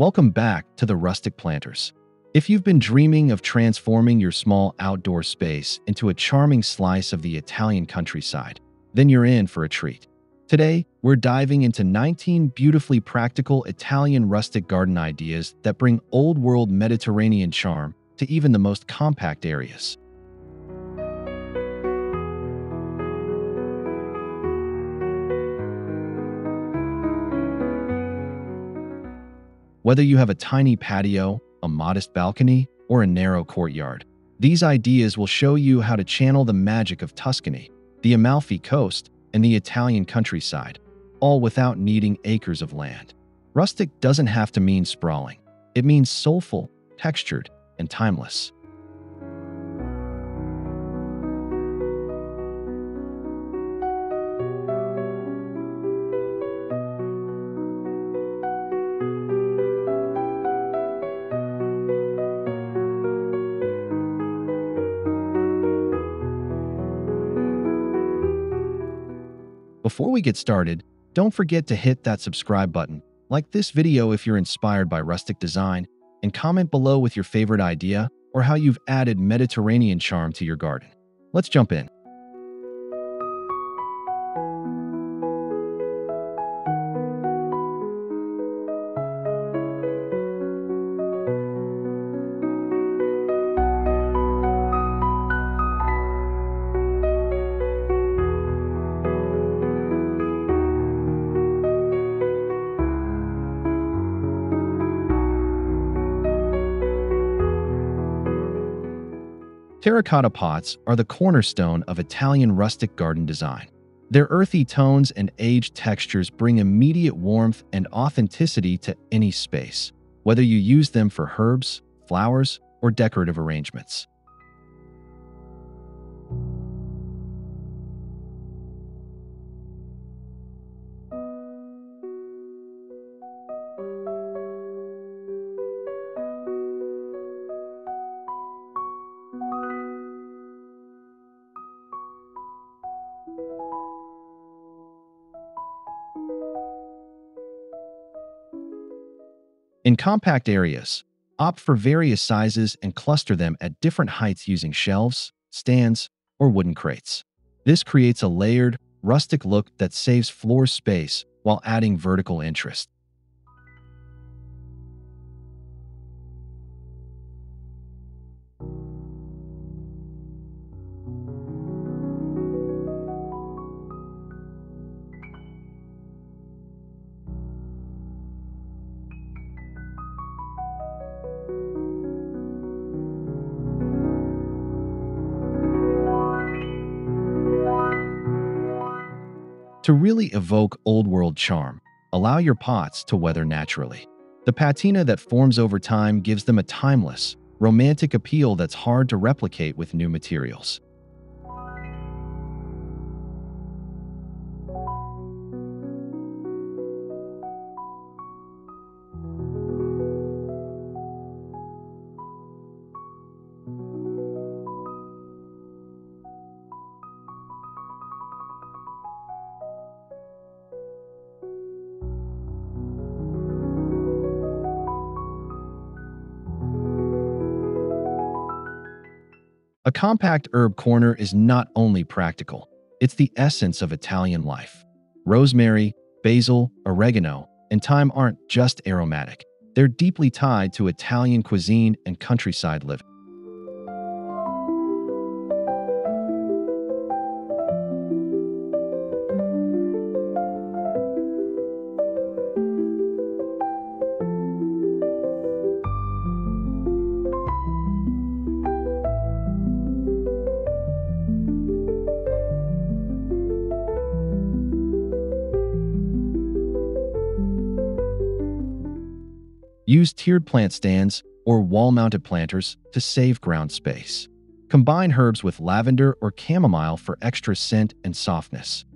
Welcome back to the Rustic Planters. If you've been dreaming of transforming your small outdoor space into a charming slice of the Italian countryside, then you're in for a treat. Today, we're diving into 19 beautifully practical Italian rustic garden ideas that bring old-world Mediterranean charm to even the most compact areas. Whether you have a tiny patio, a modest balcony, or a narrow courtyard, these ideas will show you how to channel the magic of Tuscany, the Amalfi Coast, and the Italian countryside, all without needing acres of land. Rustic doesn't have to mean sprawling. It means soulful, textured, and timeless. Before we get started, don't forget to hit that subscribe button, like this video if you're inspired by rustic design, and comment below with your favorite idea or how you've added Mediterranean charm to your garden. Let's jump in. Terracotta pots are the cornerstone of Italian rustic garden design. Their earthy tones and aged textures bring immediate warmth and authenticity to any space, whether you use them for herbs, flowers, or decorative arrangements. In compact areas, opt for various sizes and cluster them at different heights using shelves, stands, or wooden crates. This creates a layered, rustic look that saves floor space while adding vertical interest. To really evoke old-world charm, allow your pots to weather naturally. The patina that forms over time gives them a timeless, romantic appeal that's hard to replicate with new materials. A compact herb corner is not only practical, it's the essence of Italian life. Rosemary, basil, oregano, and thyme aren't just aromatic. They're deeply tied to Italian cuisine and countryside living. Use tiered plant stands or wall-mounted planters to save ground space. Combine herbs with lavender or chamomile for extra scent and softness.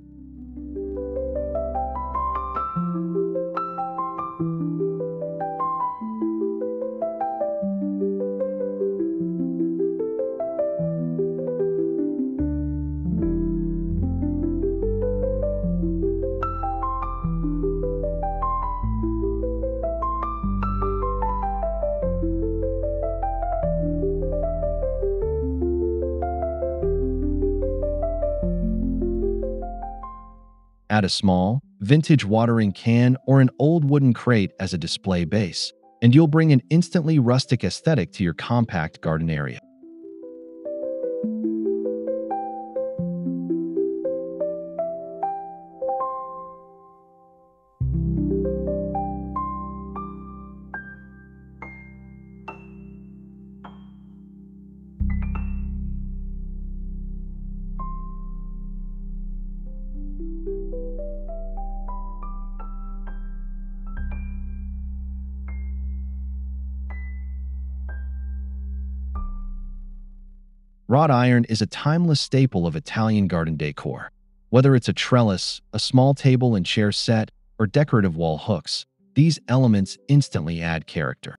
Add a small, vintage watering can or an old wooden crate as a display base, and you'll bring an instantly rustic aesthetic to your compact garden area. Wrought iron is a timeless staple of Italian garden decor. Whether it's a trellis, a small table and chair set, or decorative wall hooks, these elements instantly add character.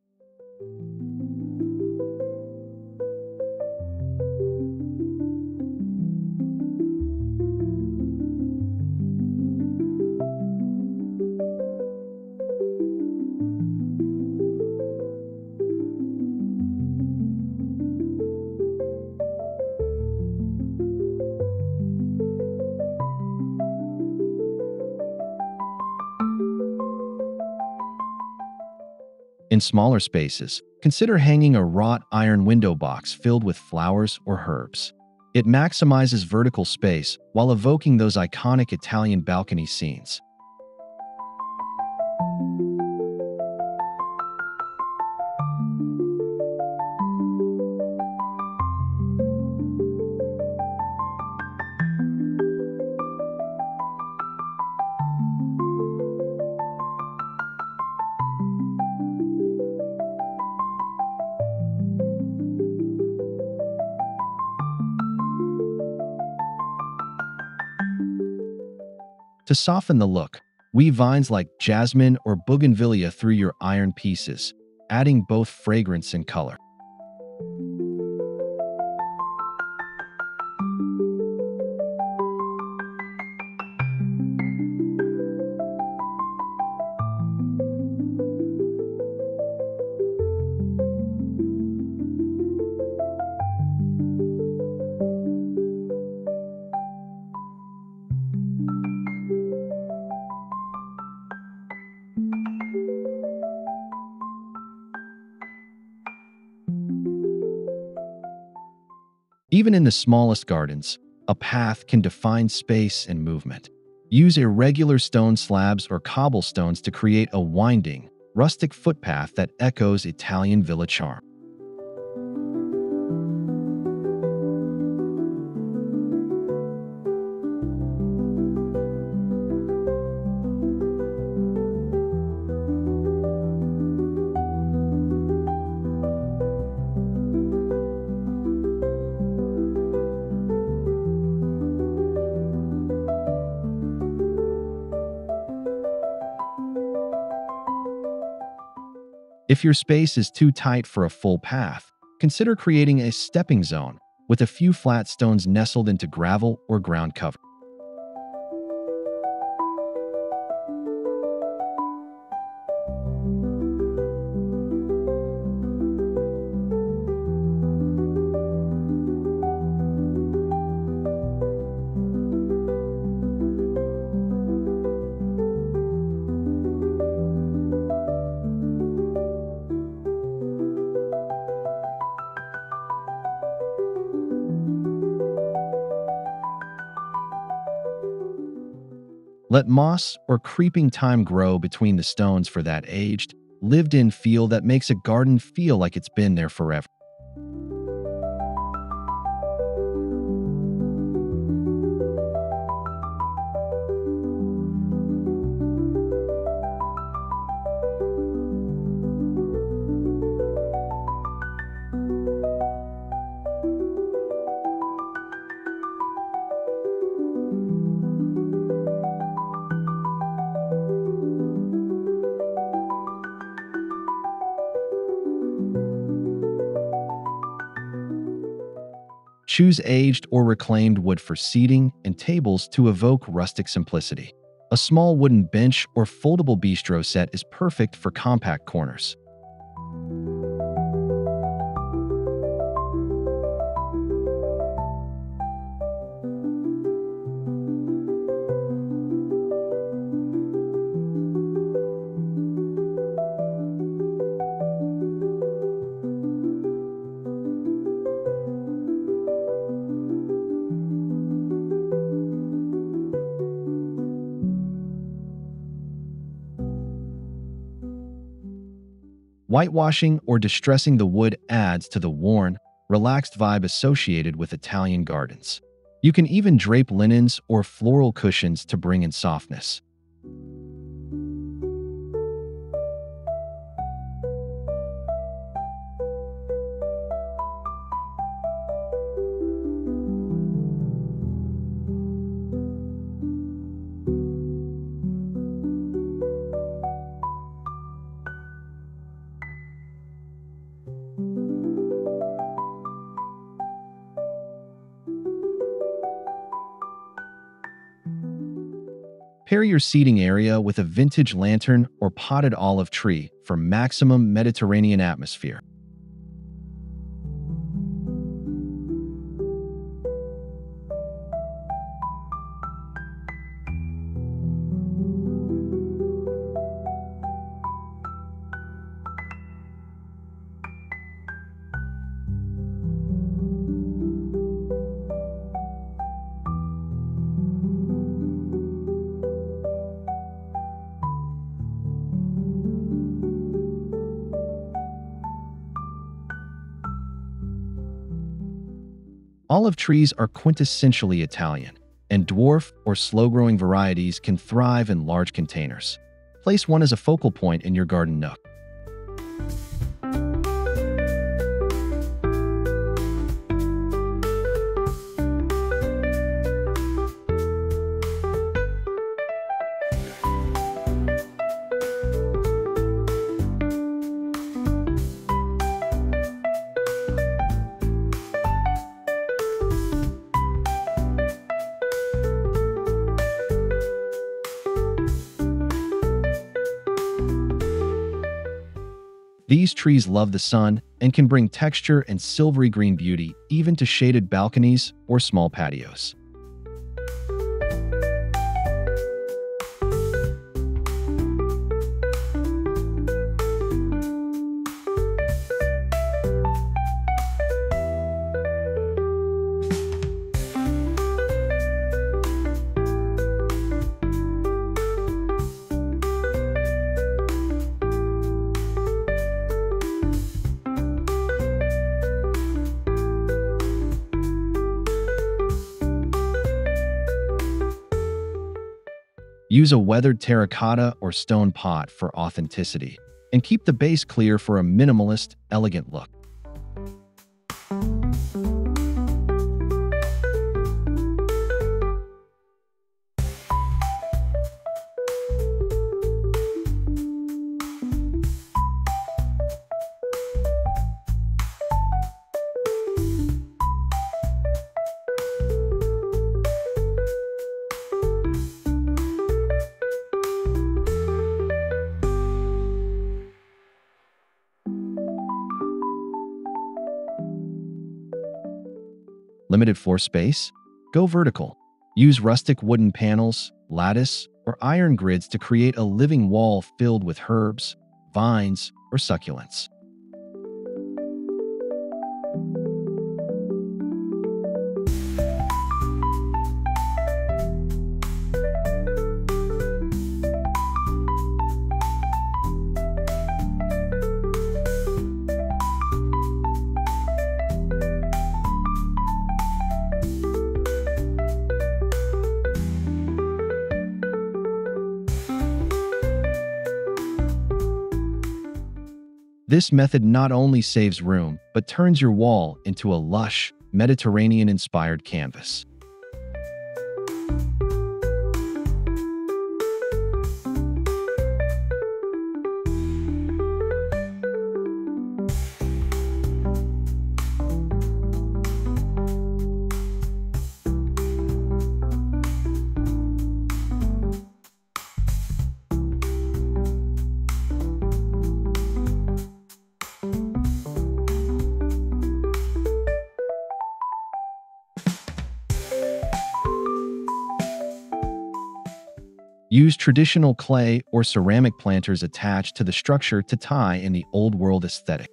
In smaller spaces, consider hanging a wrought iron window box filled with flowers or herbs. It maximizes vertical space while evoking those iconic Italian balcony scenes. To soften the look, weave vines like jasmine or bougainvillea through your iron pieces, adding both fragrance and color. Even in the smallest gardens, a path can define space and movement. Use irregular stone slabs or cobblestones to create a winding, rustic footpath that echoes Italian villa charm. If your space is too tight for a full path, consider creating a stepping zone with a few flat stones nestled into gravel or ground cover. Let moss or creeping thyme grow between the stones for that aged, lived-in feel that makes a garden feel like it's been there forever. Choose aged or reclaimed wood for seating and tables to evoke rustic simplicity. A small wooden bench or foldable bistro set is perfect for compact corners. Whitewashing or distressing the wood adds to the worn, relaxed vibe associated with Italian gardens. You can even drape linens or floral cushions to bring in softness. Pair your seating area with a vintage lantern or potted olive tree for maximum Mediterranean atmosphere. Olive trees are quintessentially Italian, and dwarf or slow-growing varieties can thrive in large containers. Place one as a focal point in your garden nook. These trees love the sun and can bring texture and silvery green beauty even to shaded balconies or small patios. Use a weathered terracotta or stone pot for authenticity, and keep the base clear for a minimalist, elegant look. Limited floor space? Go vertical. Use rustic wooden panels, lattice, or iron grids to create a living wall filled with herbs, vines, or succulents. This method not only saves room, but turns your wall into a lush, Mediterranean-inspired canvas. Use traditional clay or ceramic planters attached to the structure to tie in the old-world aesthetic.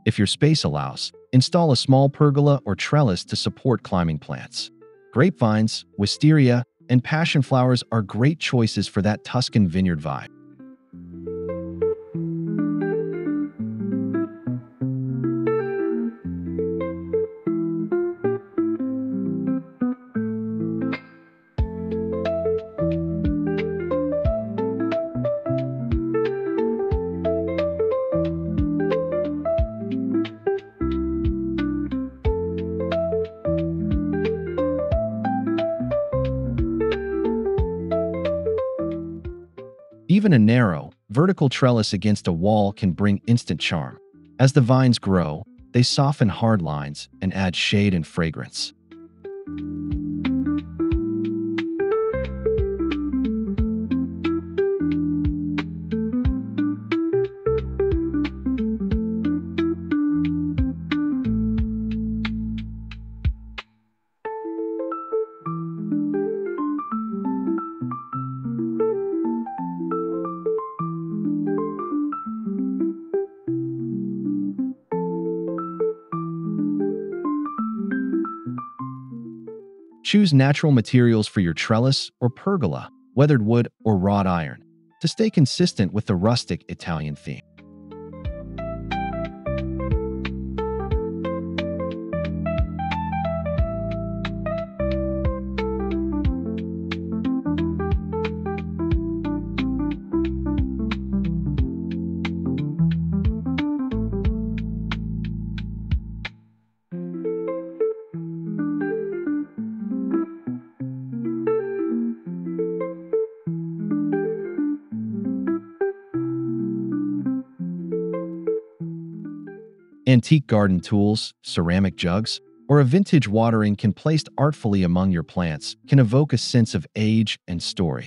If your space allows, install a small pergola or trellis to support climbing plants. Grapevines, wisteria, and passion flowers are great choices for that Tuscan vineyard vibe. Even a narrow, vertical trellis against a wall can bring instant charm. As the vines grow, they soften hard lines and add shade and fragrance. Choose natural materials for your trellis or pergola, weathered wood or wrought iron, to stay consistent with the rustic Italian theme. Antique garden tools, ceramic jugs, or a vintage watering can placed artfully among your plants can evoke a sense of age and story.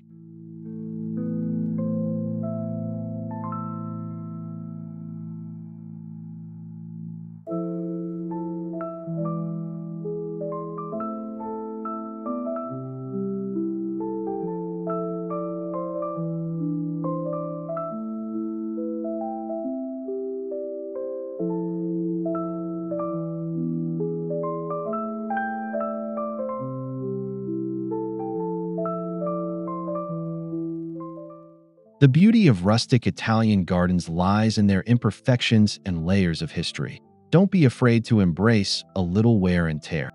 The beauty of rustic Italian gardens lies in their imperfections and layers of history. Don't be afraid to embrace a little wear and tear.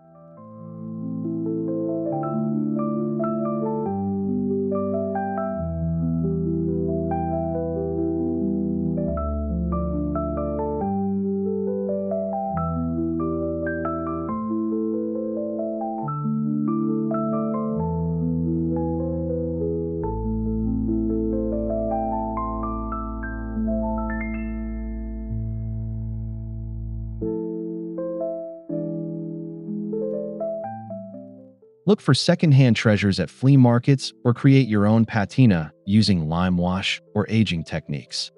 Look for secondhand treasures at flea markets or create your own patina using lime wash or aging techniques.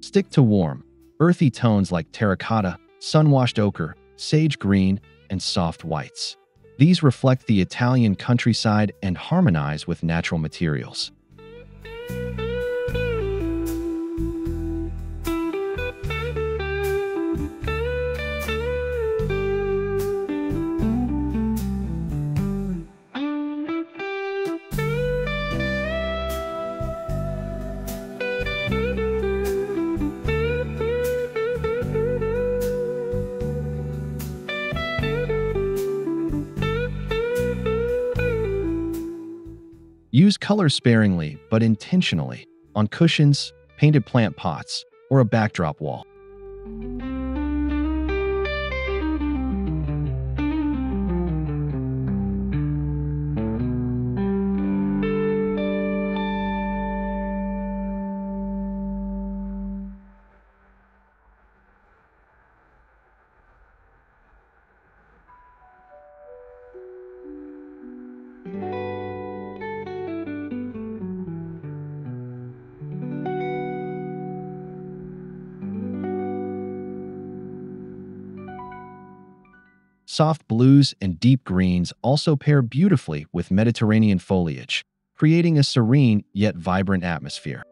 Stick to warm, earthy tones like terracotta, sun-washed ochre, sage green, and soft whites. These reflect the Italian countryside and harmonize with natural materials. Use color sparingly but intentionally on cushions, painted plant pots, or a backdrop wall. Soft blues and deep greens also pair beautifully with Mediterranean foliage, creating a serene yet vibrant atmosphere.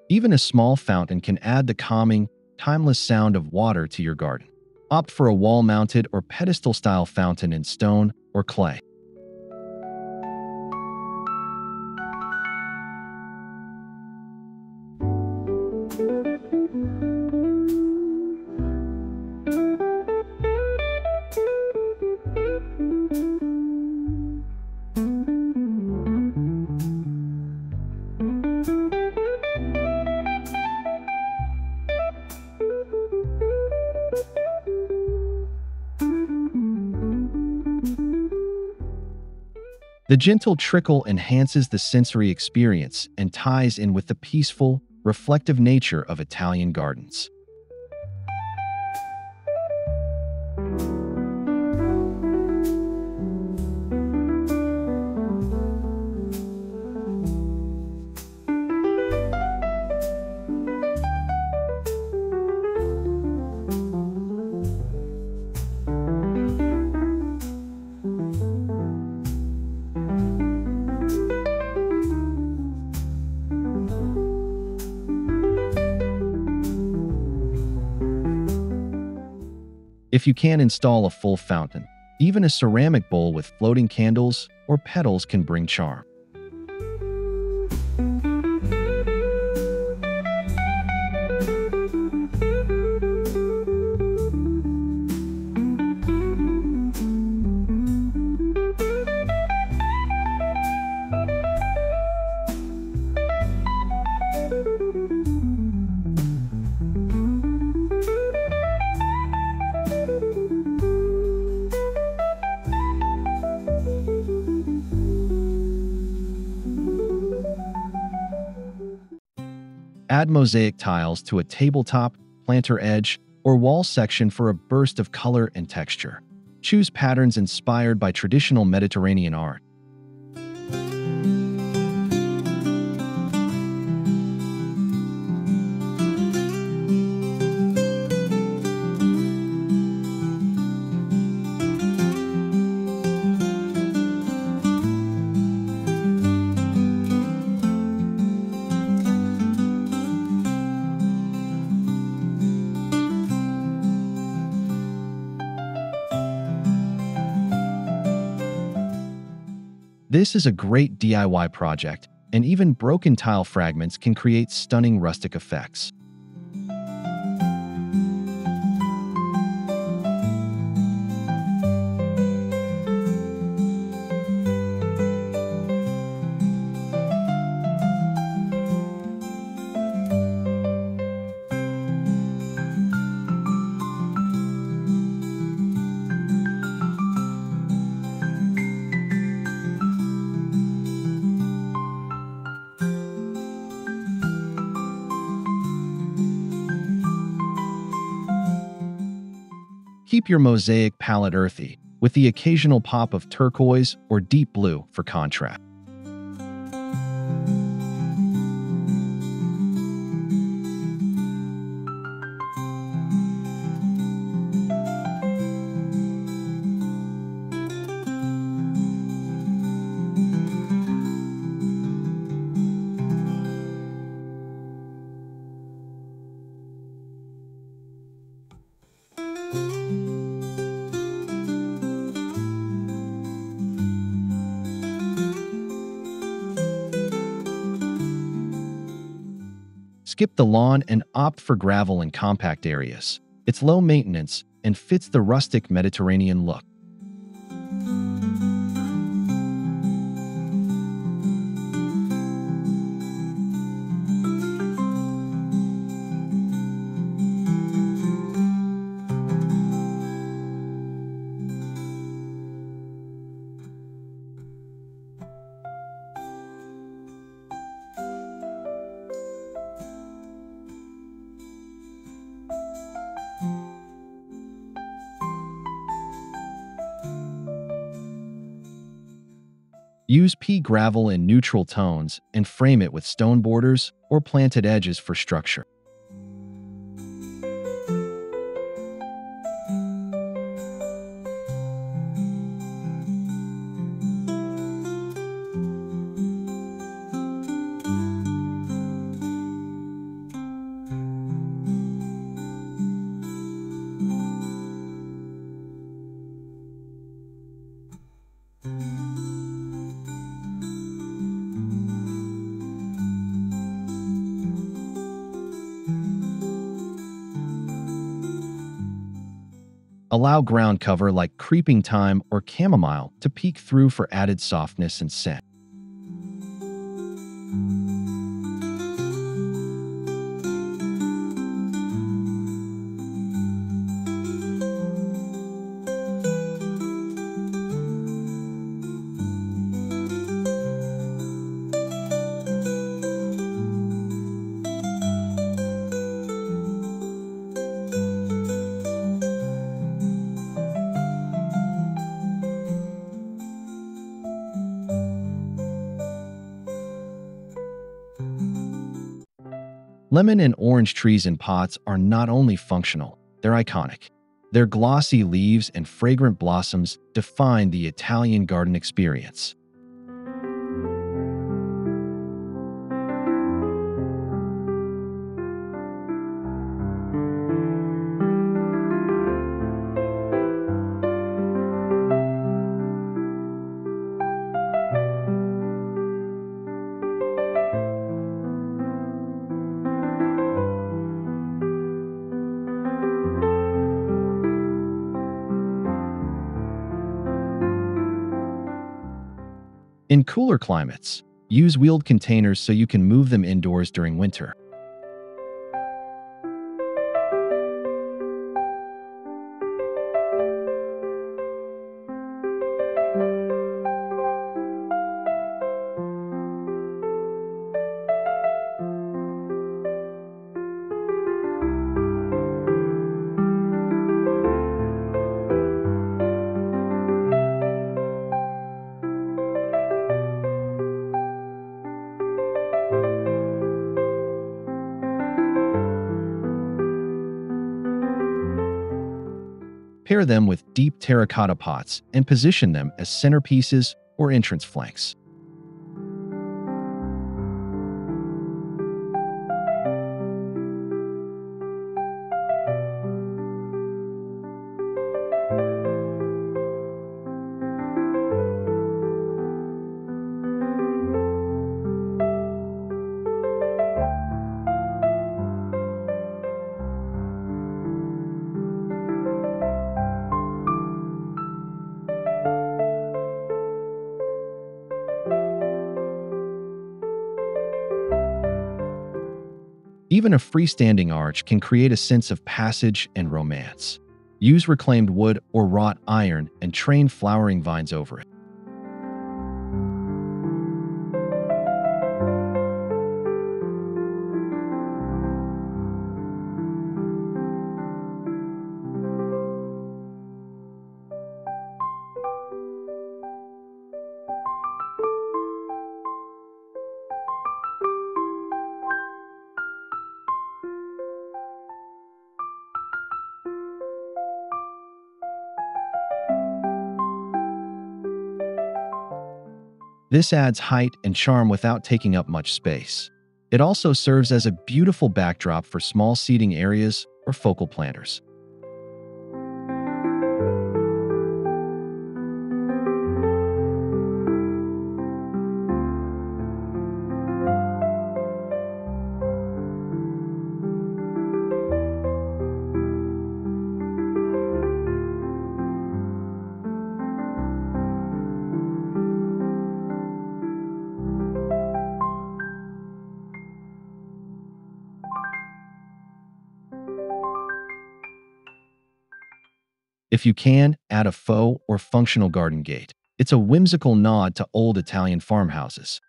Even a small fountain can add the calming, timeless sound of water to your garden. Opt for a wall-mounted or pedestal-style fountain in stone or clay. The gentle trickle enhances the sensory experience and ties in with the peaceful, reflective nature of Italian gardens. If you can't install a full fountain, even a ceramic bowl with floating candles or petals can bring charm. Add mosaic tiles to a tabletop, planter edge, or wall section for a burst of color and texture. Choose patterns inspired by traditional Mediterranean art. This is a great DIY project, and even broken tile fragments can create stunning rustic effects. Keep your mosaic palette earthy, with the occasional pop of turquoise or deep blue for contrast. Skip the lawn and opt for gravel in compact areas. It's low maintenance and fits the rustic Mediterranean look. Use pea gravel in neutral tones and frame it with stone borders or planted edges for structure. Allow ground cover like creeping thyme or chamomile to peek through for added softness and scent. Lemon and orange trees in pots are not only functional, they're iconic. Their glossy leaves and fragrant blossoms define the Italian garden experience. In cooler climates, use wheeled containers so you can move them indoors during winter. Pair them with deep terracotta pots and position them as centerpieces or entrance flanks. Even a freestanding arch can create a sense of passage and romance. Use reclaimed wood or wrought iron and train flowering vines over it. This adds height and charm without taking up much space. It also serves as a beautiful backdrop for small seating areas or focal planters. If you can, add a faux or functional garden gate. It's a whimsical nod to old Italian farmhouses.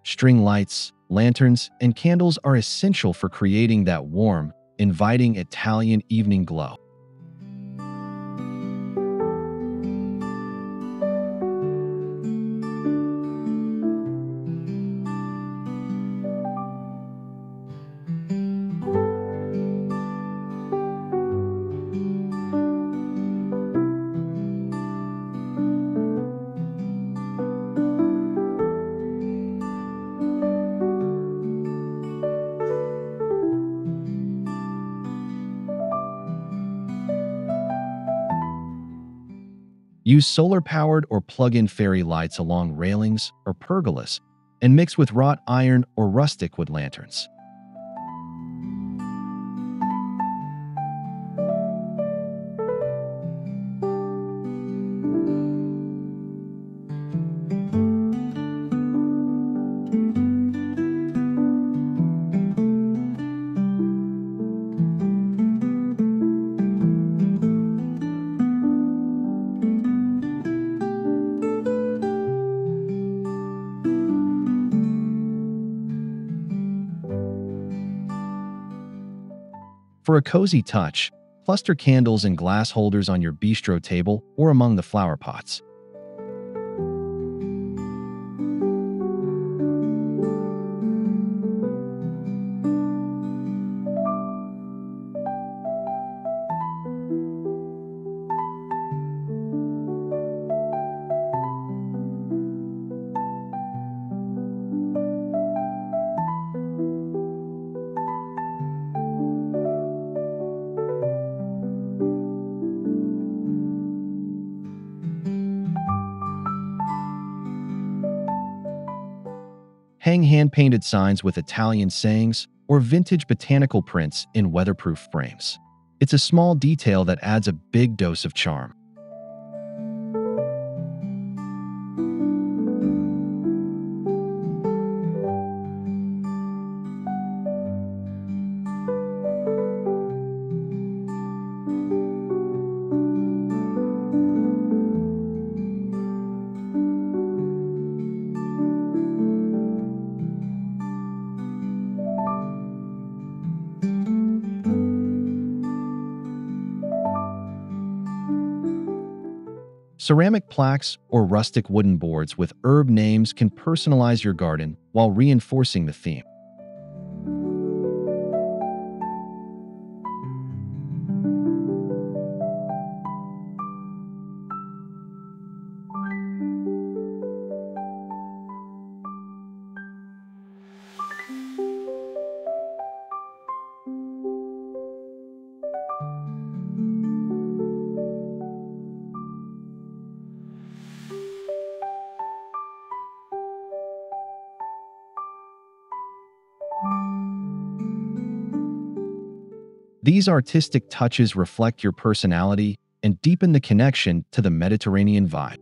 String lights, lanterns, and candles are essential for creating that warm, inviting Italian evening glow. Use solar-powered or plug-in fairy lights along railings or pergolas, and mix with wrought iron or rustic wood lanterns. For a cozy touch, cluster candles in glass holders on your bistro table or among the flower pots. Hang hand-painted signs with Italian sayings or vintage botanical prints in weatherproof frames. It's a small detail that adds a big dose of charm. Ceramic plaques or rustic wooden boards with herb names can personalize your garden while reinforcing the theme. These artistic touches reflect your personality and deepen the connection to the Mediterranean vibe.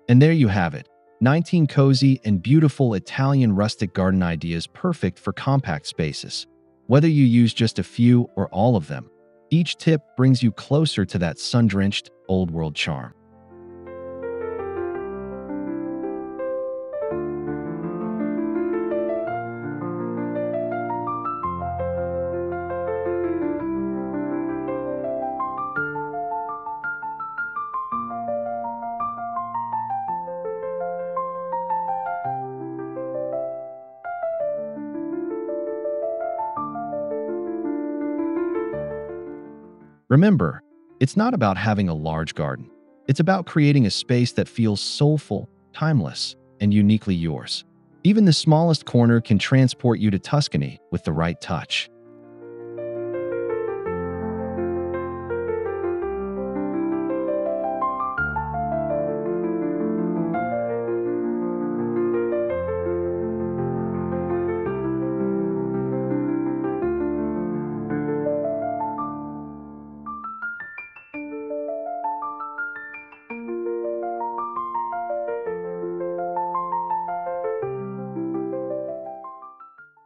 And there you have it, 19 cozy and beautiful Italian rustic garden ideas perfect for compact spaces. Whether you use just a few or all of them, each tip brings you closer to that sun-drenched, old-world charm. Remember, it's not about having a large garden. It's about creating a space that feels soulful, timeless, and uniquely yours. Even the smallest corner can transport you to Tuscany with the right touch.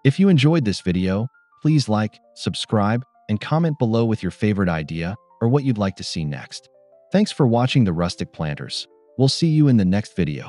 If you enjoyed this video, please like, subscribe, and comment below with your favorite idea or what you'd like to see next. Thanks for watching the Rustic Planters. We'll see you in the next video.